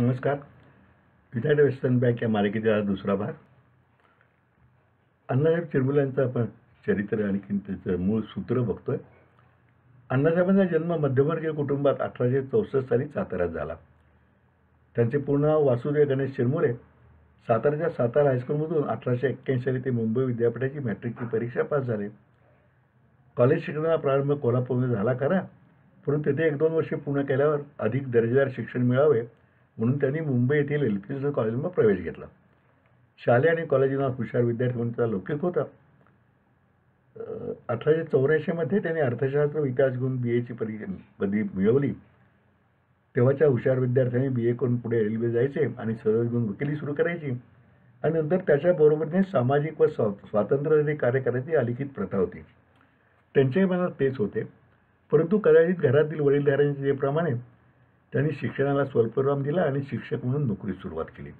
नमस्कार. United western bank या मालिकेचा हा दुसरा भाग. अण्णासाहेब चिरमुले यांचं आपण चरित्र आणि त्याचं मूळ सूत्र बघतोय. अण्णासाहेबांचा जन्म मध्यमवर्गीय कुटुंबात 1864 साली साताऱ्यात झाला. त्यांचे पूर्ण नाव वासुदेव गणेश चिरमुले. साताऱ्याच्या सातारा हायस्कूलमधून 1881 साली ते मुंबई विद्यापीठाची मॅट्रिकची परीक्षा पास झाले. कॉलेज शिक्षणाचा प्रारंभ कोल्हापूरमध्ये झाला खरा, परंतु तेथे 1-2 वर्षे पूर्ण केल्यावर अधिक दर्जेदार शिक्षण मिळावे म्हणून त्यांनी मुंबई येथील एल.पी. कॉलेजमध्ये प्रवेश घेतला. शालेय आणि कॉलेजीना हुशार विद्यार्थी म्हणून त्याचा लौकिक होता. 1884 मध्ये त्यांनी अर्थशास्त्र इतिहास घेऊन BA पदवी मिळवली. तेव्हाच्या हुशार विद्यार्थ्यांनी BA करून पुढे LLB जायचे आणि सहज घेऊन वकिली सुरू करायची आणि नंतर त्याच्याबरोबरीने सामाजिक व स्वातंत्र्यासाठी कार्य करायची अलिखित प्रथा होती. त्यांच्याही मनात तेच होते, परंतु कदाचित घरातील वडीलधाऱ्यांचे प्रमाणे त्यांनी शिक्षणाला स्वल्पविराम दिला आणि शिक्षक म्हणून नोकरीस सुरुवात केली.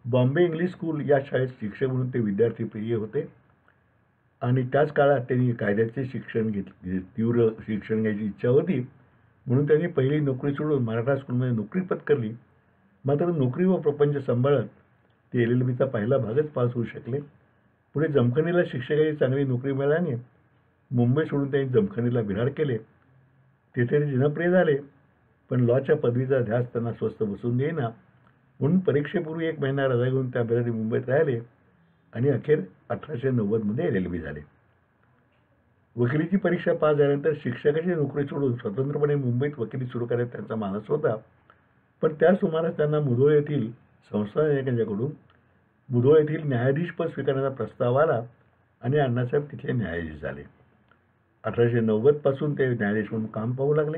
बॉम्बे इंग्लिश स्कूल या शाळेत शिक्षक म्हणून ते विद्यार्थी प्रिय होते आणि त्याच काळात त्यांनी कायद्याचे शिक्षण घेतले. तीव्र शिक्षण घ्यायची इच्छा होती म्हणून त्यांनी पहिली नोकरी सोडून मराठा स्कूलमध्ये नोकरी पत्करली. मात्र नोकरी व प्रपंच सांभाळत ते LLBचा पहिला भागच पास होऊ शकले. पुढे जमखंडीला शिक्षकाची चांगली नोकरी मिळाल्याने मुंबई सोडून त्यांनी जमखंडीला विरार केले. तेथे ते जनप्रिय झाले, पण लॉच्या पदवीचा ध्यास त्यांना स्वस्थ बसून देईना म्हणून परीक्षेपूर्वी 1 महिना रजा घेऊन त्यावेळी मुंबईत राहिले आणि अखेर 1890 मध्ये LLB झाले. वकिलीची परीक्षा पास झाल्यानंतर शिक्षकाची नोकरी सोडून स्वतंत्रपणे मुंबईत वकिली सुरू करायचा त्यांचा मानस होता. पण त्या सुमारास त्यांना मुधोळ येथील संस्थानिकांच्याकडून मुधोळ येथील न्यायाधीशपद स्वीकारण्याचा प्रस्ताव आला आणि अण्णासाहेब तिथले न्यायाधीश झाले. 1890 पासून ते न्यायाधीश म्हणून काम पाहू लागले.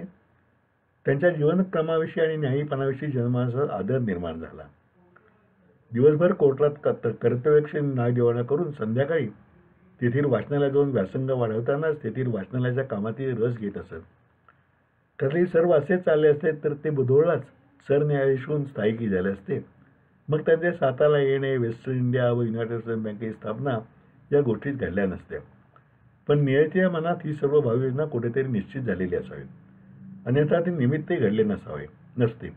त्यांच्या जीवनक्रमाविषयी आणि न्यायीपणाविषयी जनमानसात आदर निर्माण झाला. दिवसभर कोर्टात कर्तव्यक्षम न्यायदेवाणा करून संध्याकाळी तेथील वाचनालयात जाऊन व्यासंग वाढवतानाच तेथील वाचनालयाच्या कामातील रस घेत असत. त्यातले सर्व असेच चालले असते तर ते बुधोळलाच सरन्यायाधीश होऊन स्थायिकी झाले असते. मग त्यांचे सातारा येणे, वेस्टर्न इंडिया व युनायटेड वेस्टर्न बँकेची स्थापना या गोष्टीत घडल्या नसत्या. पण नियतीच्या मनात ही सर्व भावी योजना कुठेतरी निश्चित झालेली असावी, अन्यथा ते निमित्तही घडले नसते.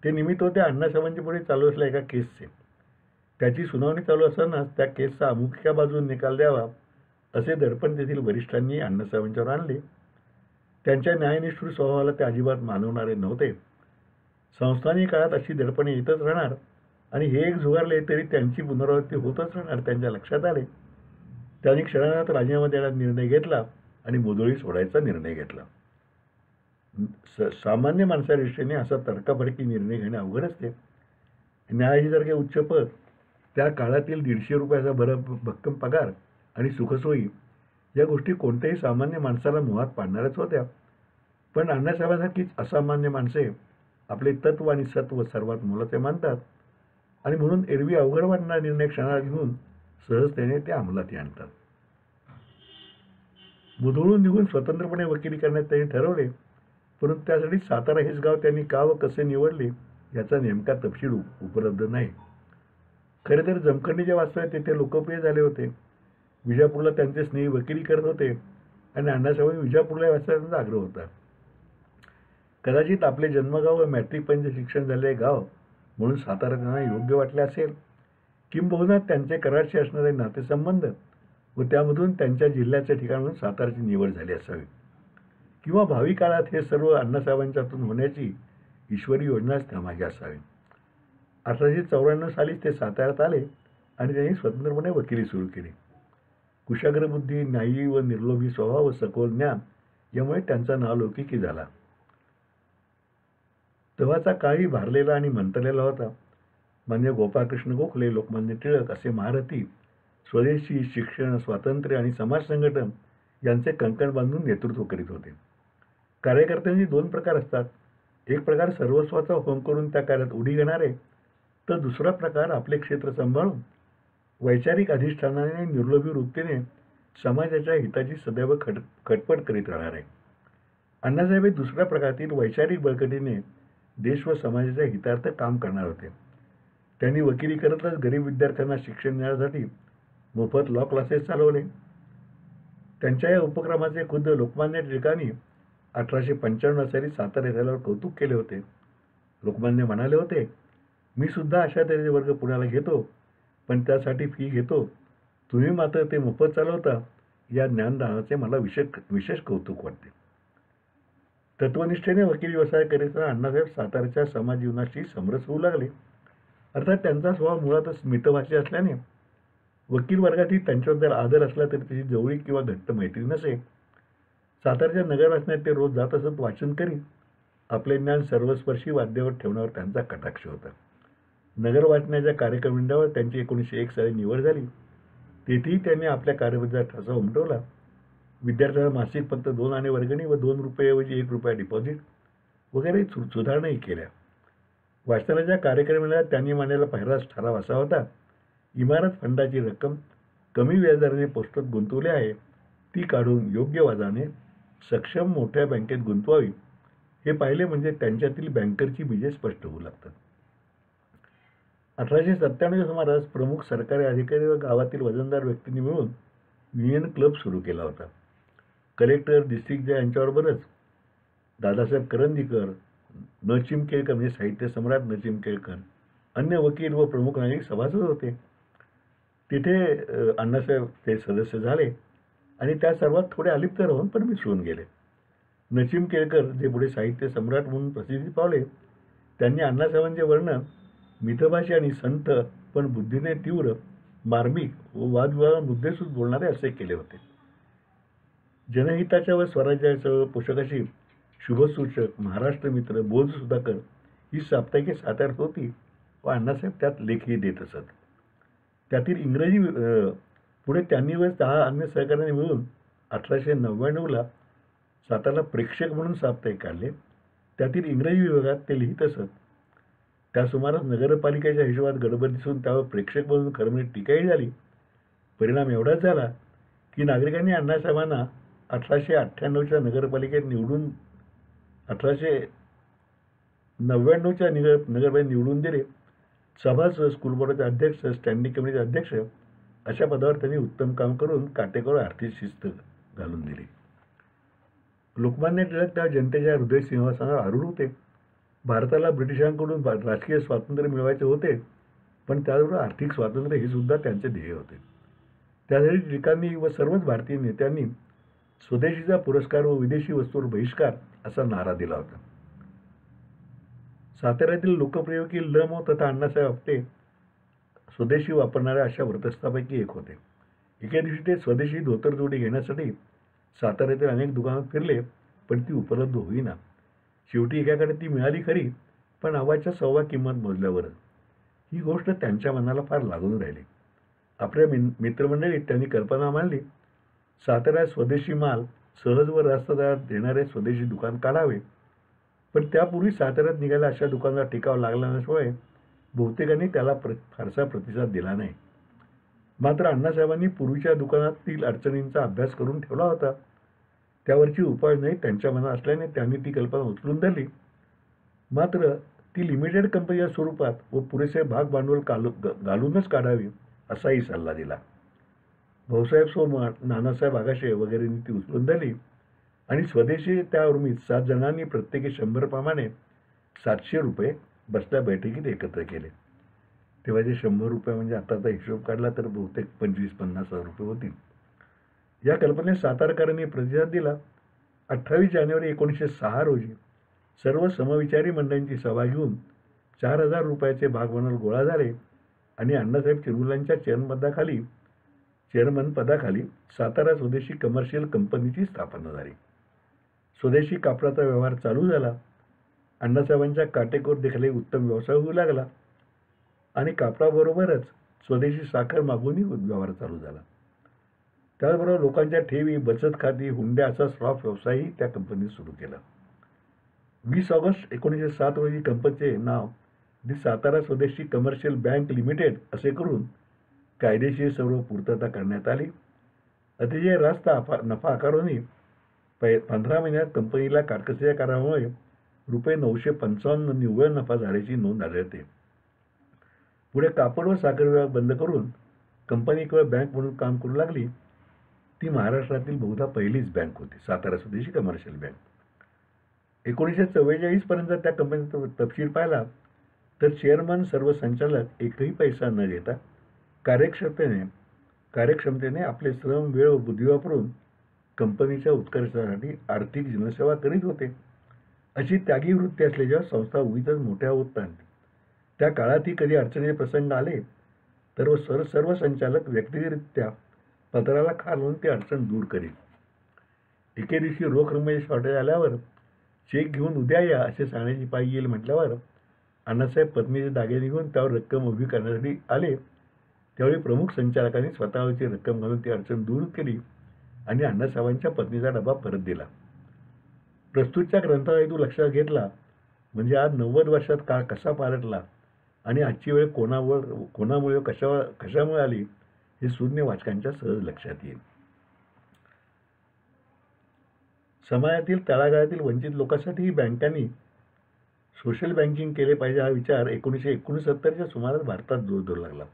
ते निमित्त होते अण्णासाहेबांच्या पुढे चालू असलेल्या एका केसचे. त्याची सुनावणी चालू असतानाच त्या केसचा अमुक एका बाजून निकाल द्यावा असे दडपण तेथील वरिष्ठांनी अण्णासाहेबांच्यावर आणले. त्यांच्या न्यायनिष्ठुर स्वभावाला ते अजिबात मानवणारे नव्हते. संस्थानिक काळात अशी दडपणे येतच राहणार आणि हे एक झुगारले तरी त्यांची पुनरावृत्ती होतच राहणार त्यांच्या लक्षात आले. त्यांनी क्षणात राजीनामा देण्याचा निर्णय घेतला आणि मुधोळी सोडायचा निर्णय घेतला. सामान्य माणसाच्या दृष्टीने असा तडकाफडकी निर्णय घेणे अवघड असते. न्यायाधीशासारखे उच्च पद, त्या काळातील 150 रुपयाचा भक्कम पगार आणि सुखसोयी या गोष्टी कोणत्याही सामान्य माणसाला मोहात पाडणारच होत्या. पण अण्णासाहेबांसारखीच असामान्य माणसे आपले तत्व आणि सत्व सर्वात मोलाचे मानतात आणि म्हणून एरवी अवघड वाटणारा निर्णय क्षणात घेऊन सहजतेने ते अंमलात आणतात. मुधोळून निघून स्वतंत्रपणे वकिली करण्यात त्यांनी ठरवले, परंतु त्यासाठी सातारा हेच गाव त्यांनी का व कसे निवडले याचा नेमका तपशील उपलब्ध नाही. खरे तर जमखंडीच्या वास्तव्यात तेथे लोकप्रिय झाले होते. विजापूरला त्यांचे स्नेही वकिली करत होते आणि अण्णासाहेबांनी विजापूरला वास्तव्याचा आग्रह होता. कदाचित आपले जन्मगाव व मॅट्रिकपर्यंत शिक्षण झालेले गाव म्हणून सातारा त्यांना योग्य वाटले असेल. किंबहुना त्यांचे कराडशी असणारे नातेसंबंध व त्यामधून त्यांच्या जिल्ह्याचे ठिकाण म्हणून साताराची निवड झाली असावी, किंवा भावी काळात हे सर्व अण्णासाहेबांच्या हातून होण्याची ईश्वरी योजनाच त्यामागे असावी. 1894 सालीच ते साताऱ्यात आले आणि त्यांनी स्वतंत्रपणे वकिली सुरू केली. कुशाग्र बुद्धी, न्यायी व निर्लोभी स्वभाव व सखोल ज्ञान यामुळे त्यांचा नावलौकिकी झाला. तेव्हाचा काळही भारलेला आणि मंतरलेला होता. मान्य गोपाळकृष्ण गोखले, लोकमान्य टिळक असे महारथी स्वदेशी, शिक्षण, स्वातंत्र्य आणि समाज संघटन यांचे कंकण बांधून नेतृत्व करीत होते. कार्यकर्त्यांचे 2 प्रकार असतात. एक प्रकार सर्वस्वाचा होम करून त्या कार्यात उडी घेणारे, तर दुसरा प्रकार आपले क्षेत्र सांभाळून वैचारिक अधिष्ठानाने निर्लोभी वृत्तीने समाजाच्या हिताची सदैव खटपट करीत राहणारे. अण्णासाहेब हे दुसऱ्या प्रकारातील वैचारिक बळकटीने देश व समाजाच्या हितार्थ काम करणार होते. त्यांनी वकिली करतच गरीब विद्यार्थ्यांना शिक्षण देण्यासाठी मोफत लॉ क्लासेस चालवले. त्यांच्या या उपक्रमाचे खुद्द लोकमान्य टिळकांनी 1895 साली सातारा येथे आल्यावर कौतुक केले होते. लोकमान्य म्हणाले होते, मी सुद्धा अशा तऱ्हेचे वर्ग पुण्याला घेतो, पण त्यासाठी फी घेतो. तुम्ही मात्र ते मोफत चालवता. या ज्ञानदानाचे मला विशेष विशेष कौतुक वाटते. तत्वनिष्ठेने वकील व्यवसाय करीत अण्णासाहेब साताऱ्याच्या समाज जीवनाशी समरस होऊ लागले. अर्थात त्यांचा स्वभाव मुळातच मितभाषी असल्याने वकील वर्गातही त्यांच्याबद्दल आदर असला तरी त्याची जवळीक किंवा घट्ट मैत्री नसे. सातारच्या नगर वाचनात ते रोज जात असत, वाचन करीत. आपले ज्ञान सर्वस्पर्शी वाद्यावर ठेवण्यावर त्यांचा कटाक्ष होता. नगर वाचनाच्या कार्यक्रममंडळावर त्यांची 1901 साली निवड झाली. तेथेही त्यांनी आपल्या कार्यबद्दल ठसा उमटवला. विद्यार्थ्यांना मासिक फक्त 2 आणे वर्गणी व 2 रुपयेऐवजी 1 रुपया डिपॉझिट वगैरे सुधारणाही केल्या. वाचनाच्या कार्यक्रमाला त्यांनी मांडलेला पहिलाच ठराव असा होता, इमारत फंडाची रक्कम कमी व्याजदराने पोस्टात गुंतवली आहे, ती काढून योग्य व्याजाने सक्षम मोठ्या बँकेत गुंतवावी. हे पाहिले म्हणजे त्यांच्यातील बँकरची बीजे स्पष्ट होऊ लागतात. 1897च्या सुमारास प्रमुख सरकारी अधिकारी व गावातील वजनदार व्यक्तींनी मिळून युनियन क्लब सुरू केला होता. कलेक्टर, डिस्ट्रिक्ट जज यांच्याबरोबरच दादासाहेब करंदीकर, न. चिमकेळकर म्हणजे साहित्य सम्राट न. चिमकेळकर, अन्य वकील व प्रमुख नागरिक सभासद होते. तिथे अण्णासाहेब ते सदस्य झाले आणि त्या सर्वात थोडे अलिप्त राहून पण मिसळून गेले. न. चिमकेळकर, जे पुढे साहित्य सम्राट म्हणून प्रसिद्धी पावले, त्यांनी अण्णासाहेबांचे वर्णन मितभाषी आणि संत पण बुद्धीने तीव्र, मार्मिक व वादविवाद मुद्देसूद बोलणारे असे केले होते. जनहिताच्या व स्वराज्याच्या पोषक अशी शुभसूचक, महाराष्ट्र मित्र, बोध सुधाकर ही साप्ताहिके साताऱ्यात होती व अण्णासाहेब त्यात लेखही देत असत. त्यातील इंग्रजी पुढे त्यांनी व 10 अन्य सहकार्याने मिळून 1899ला सातारला प्रेक्षक म्हणून साप्ताहिक काढले. त्यातील इंग्रजी विभागात ते लिहित असत. त्या सुमारास नगरपालिकेच्या हिशोबात गडबड दिसून त्यावर प्रेक्षक म्हणून खरं म्हणजे टीकाही झाली. परिणाम एवढाच झाला की नागरिकांनी अण्णासाहेबांना 1898च्या नगरपालिकेत निवडून 1899च्या नगरपालिकेत निवडून दिले. सभासद, स्कूल बोर्डाचे अध्यक्ष, स्टँडिंग कमिटीचे अध्यक्ष अशा पदावर त्यांनी उत्तम काम करून काटेकोर आर्थिक शिस्त घालून दिली. लोकमान्य टिळक त्या जनतेच्या हृदय सिंहासनावर आरूढ होते. भारताला ब्रिटिशांकडून राजकीय स्वातंत्र्य मिळवायचे होते, पण त्याचबरोबर आर्थिक स्वातंत्र्य हे सुद्धा त्यांचे ध्येय होते. त्यासाठी टिळकांनी व सर्वच भारतीय नेत्यांनी स्वदेशीचा पुरस्कार व विदेशी वस्तूंवर बहिष्कार असा नारा दिला होता. साताऱ्यातील लोकप्रिय वकील ल. मो. तथा अण्णासाहेब आपटे स्वदेशी वापरणाऱ्या अशा व्रतस्थापैकी एक होते. एके दिवशी ते स्वदेशी धोतरजोडी घेण्यासाठी साताऱ्यातील अनेक दुकानात फिरले, पण ती उपलब्ध होईना. शेवटी एकाकडे ती मिळाली खरी, पण अव्वाच्या सव्वा किंमत मोजल्यावरच. ही गोष्ट त्यांच्या मनाला फार लागून राहिली. आपल्या मित्रमंडळीत त्यांनी कल्पना मांडली, साताऱ्यात स्वदेशी माल सहज व रास्त दरात देणारे स्वदेशी दुकान काढावे. पण त्यापूर्वी साताऱ्यात निघायला अशा दुकानाला टिकाव लागला नसल्यामुळे बहुतेकांनी त्याला फारसा प्रतिसाद दिला नाही. मात्र अण्णासाहेबांनी पूर्वीच्या दुकानातील अडचणींचा अभ्यास करून ठेवला होता. त्यावरची उपाययोजनाही त्यांच्या मनात असल्याने त्यांनी ती कल्पना उचलून धरली. मात्र ती लिमिटेड कंपनीच्या स्वरूपात व पुरेसे भाग भांडवल घालूनच काढावी असाही सल्ला दिला. भाऊसाहेब सोमण, नानासाहेब आगाशे वगैरेंनी ती उचलून धरली आणि स्वदेशी त्या उर्मीत 7 जणांनी प्रत्येकी 100 प्रमाणे 700 रुपये बसल्या बैठकीत एकत्र केले. तेव्हा जे 100 रुपये म्हणजे आताचा हिशोब काढला तर बहुतेक 25-50 हजार रुपये होतील. या कल्पनेस सातारकरांनी प्रतिसाद दिला. 28 जानेवारी 1906 रोजी सर्व समविचारी मंडळींची सभा घेऊन 4000 रुपयाचे भागभांडवल गोळा झाले आणि अण्णासाहेब चिरमुलांच्या चेअरमनपदाखाली सातारा स्वदेशी कमर्शियल कंपनीची स्थापना झाली. स्वदेशी कापडाचा व्यवहार चालू झाला. अण्णासाहेबांच्या काटेकोर देखील उत्तम व्यवसाय होऊ लागला आणि कापडाबरोबरच स्वदेशी साखर मागूनही व्यवहार चालू झाला. त्याचबरोबर लोकांच्या ठेवी, बचत खाती, हुंड्या असा स्टॉक व्यवसायही त्या कंपनीने सुरू केला. 20 ऑगस्ट 1907 रोजी कंपनीचे नाव दी सातारा स्वदेशी कमर्शियल बँक लिमिटेड असे करून कायदेशीर सर्व पूर्तता करण्यात आली. अतिशय रास्त नफा आकारूनही 15 महिन्यात कंपनीला काटकसरीच्या कारणामुळे ₹955 निव्वळ नफा झाल्याची नोंद आढळते. पुढे कापड व साखर विभाग बंद करून कंपनी किंवा बँक म्हणून काम करू लागली. ती महाराष्ट्रातील बहुधा पहिलीच बँक होती, सातारा स्वदेशी कमर्शियल बँक. 1944 पर्यंत त्या कंपनीचा तपशील पाहिला तर चेअरमन सर्व संचालक एकही पैसा न घेता कार्यक्षमतेने कार्यक्षमतेने आपले श्रम, वेळ व बुद्धी वापरून कंपनीच्या उत्कर्षासाठी आर्थिक जनसेवा करीत होते. अशी त्यागी वृत्ती असलेल्या संस्था उगीचच मोठ्या होत नाहीत. त्या काळातही कधी अडचणीचे प्रसंग आले तर सर्व संचालक व्यक्तिगतरित्या पत्राला खाल लावून ते अडचण दूर करीत. एके दिवशी रोख रकमेचे शॉर्टेज आल्यावर चेक घेऊन उद्या या असे सांगण्याची पायी येईल म्हटल्यावर अण्णासाहेब पत्नीचे दागिने घेऊन त्यावर रक्कम उभी करण्यासाठी आले. त्यावेळी प्रमुख संचालकांनी स्वतःवरची रक्कम घालून ती अडचण दूर केली आणि अण्णासाहेबांच्या पत्नीचा डबा परत दिला. प्रस्तुतच्या ग्रंथाचा हेतू लक्षात घेतला म्हणजे आज 90 वर्षात काळ कसा पालटला आणि आजची वेळ कोणामुळे कशामुळे आली हे शून्य वाचकांच्या सहज लक्षात येईल. समाजातील तळागाळातील वंचित लोकांसाठीही बँकांनी सोशल बँकिंग केले पाहिजे हा विचार 1969च्या सुमारास भारतात जोर धरू लागला.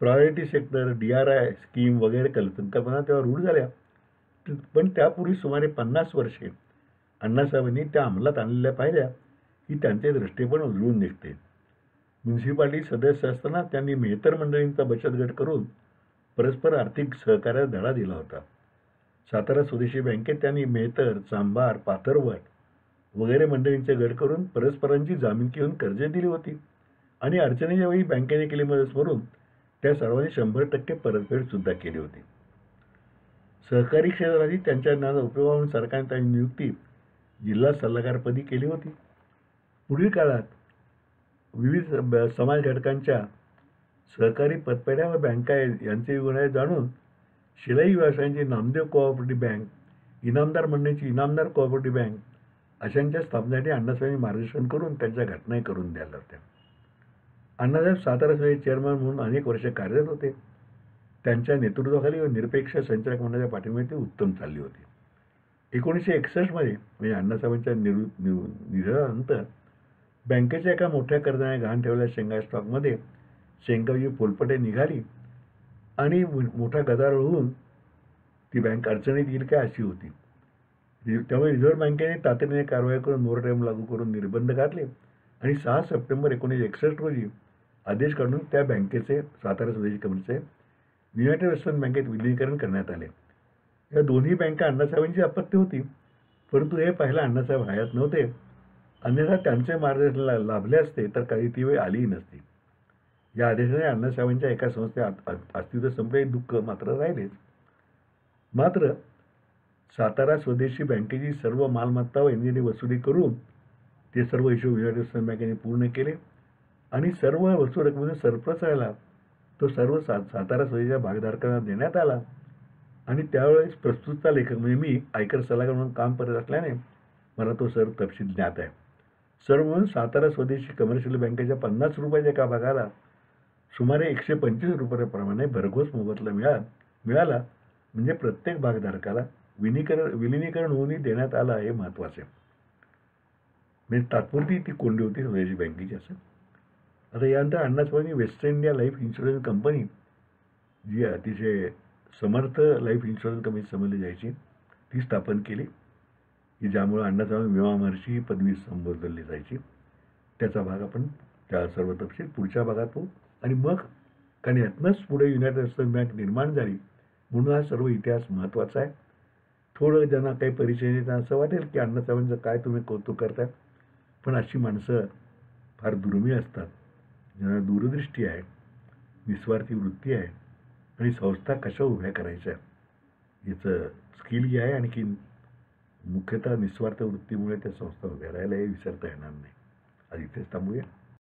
प्रायोरिटी सेक्टर, DRI स्कीम वगैरे संकल्पना तेव्हा रूढ झाल्या, पण त्यापूर्वी सुमारे 50 वर्षे अण्णासाहेबांनी त्या अंमलात आणलेल्या पाहिल्या ही त्यांचे दृष्टिकोन उजळून निघते. म्युन्सिपालिटी सदस्य असताना त्यांनी मेहतर मंडळींचा बचत गट करून परस्पर आर्थिक सहकार्याचा धडा दिला होता. सातारा स्वदेशी बँकेत त्यांनी मेहतर, चांभार, पाथरवट वगैरे मंडळींचे गट करून परस्परांची जामीनकी घेऊन कर्जे दिली होती आणि अडचणीच्या वेळी बँकेने केली मदत म्हणून त्या सर्वांनी 100% परतफेड सुद्धा केली होती. सहकारी क्षेत्रातील त्यांच्या ज्ञानाचा उपयोग म्हणून सरकारने त्यांची नियुक्ती जिल्हा सल्लागारपदी केली होती. पुढील काळात विविध समाज घटकांच्या सहकारी पतपेढ्या व बँका यांचे गुण जाणून शिलाई व्यवसायांची नामदेव कोऑपरेटिव्ह बँक, इनामदार मंडळींची इनामदार कोऑपरेटिव्ह बँक अशांच्या स्थापनेसाठी अण्णासाहेबांनी मार्गदर्शन करून त्यांच्या घटनाही करून द्यायला होत्या. अण्णासाहेब सातारा स्वदेशी चेअरमन म्हणून अनेक वर्षे कार्यरत होते. त्यांच्या नेतृत्वाखाली व निरपेक्ष संचालक मंडळाच्या पाठिंब्याने ती उत्तम चालली होती. 1961 म्हणजे अण्णासाहेबांच्या निधनानंतर बँकेच्या एका मोठ्या कर्जाने गहाण ठेवलेल्या शेंगा स्टॉकमध्ये शेंगाजी पोलपटे निघाली आणि मोठा गदारोळ होऊन ती बँक अडचणीत येईल काय अशी होती. त्यामुळे रिझर्व्ह बँकेने तातडीने कारवाई करून मोरटोरियम लागू करून निर्बंध घातले आणि 6 सप्टेंबर 1961 रोजी आदेश काढून त्या बँकेचे सातारा स्वदेशी कंपनीचे युनायटेड वेस्टर्न बँकेत विलीनीकरण करण्यात आले. या दोन्ही बँका अण्णासाहेबांची आपत्ती होती, परंतु हे पाहायला अण्णासाहेब हयात नव्हते. अन्यथा त्यांचे मार्गदर्शन लाभले असते तर काही ती वेळ आलीही नसती. या आदेशाने अण्णासाहेबांच्या एका संस्थेत अस्तित्व संपले, दुःख मात्र राहिलेच. मात्र सातारा स्वदेशी बँकेची सर्व मालमत्ता व एनजीनी वसुली करून ते सर्व हिशोब युनायटेड वेस्टर्न बँकेने पूर्ण केले आणि सर्व वसूल रकमेतून सरप्लस राहिला तो सर्व सातारा स्वदेशीच्या भागधारकांना देण्यात आला. आणि त्यावेळेस प्रस्तुतचा लेखक म्हणजे मी आयकर सल्लागार म्हणून काम करत असल्याने मला तो सर्व तपशील ज्ञात आहे. सर्व म्हणून सातारा स्वदेशी कमर्शियल बँकेच्या 50 रुपयाच्या एका भागाला सुमारे 125 रुपयाप्रमाणे भरघोस मोबदला मिळाला म्हणजे प्रत्येक भागधारकाला विलिनीकरण होऊनही देण्यात आला हे महत्त्वाचे. म्हणजे तात्पुरती ती कोंडी होती स्वदेशी बँकेची असं. आता यानंतर अण्णासाहेबांनी West India life insurance company जी अतिशय समर्थ लाईफ इन्शुरन्स कंपनी समजली जायची ती स्थापन केली की ज्यामुळे अण्णासाहेब विमा महर्षी ही पदवी संबोधली जायची. त्याचा भाग आपण त्या सर्व तपशील पुढच्या भागात पाहू. आणि मग कारण यातनंच पुढे युनायटेड वेस्टर्न बँक निर्माण झाली म्हणून हा सर्व इतिहास महत्त्वाचा आहे. थोडं ज्यांना काही परिचय नाही त्यांना असं वाटेल की अण्णासाहेबांचं काय तुम्ही कौतुक करताय, पण अशी माणसं फार दुर्मिळ असतात ज्यांना दूरदृष्टी आहे, निस्वार्थी वृत्ती आहे आणि संस्था कशा उभ्या करायच्या याचं स्किल आहे. आणखी मुख्यतः निस्वार्थ वृत्तीमुळे त्या संस्था उभ्या राहायला हे विसरता येणार नाही. आज इथेच थांबूया.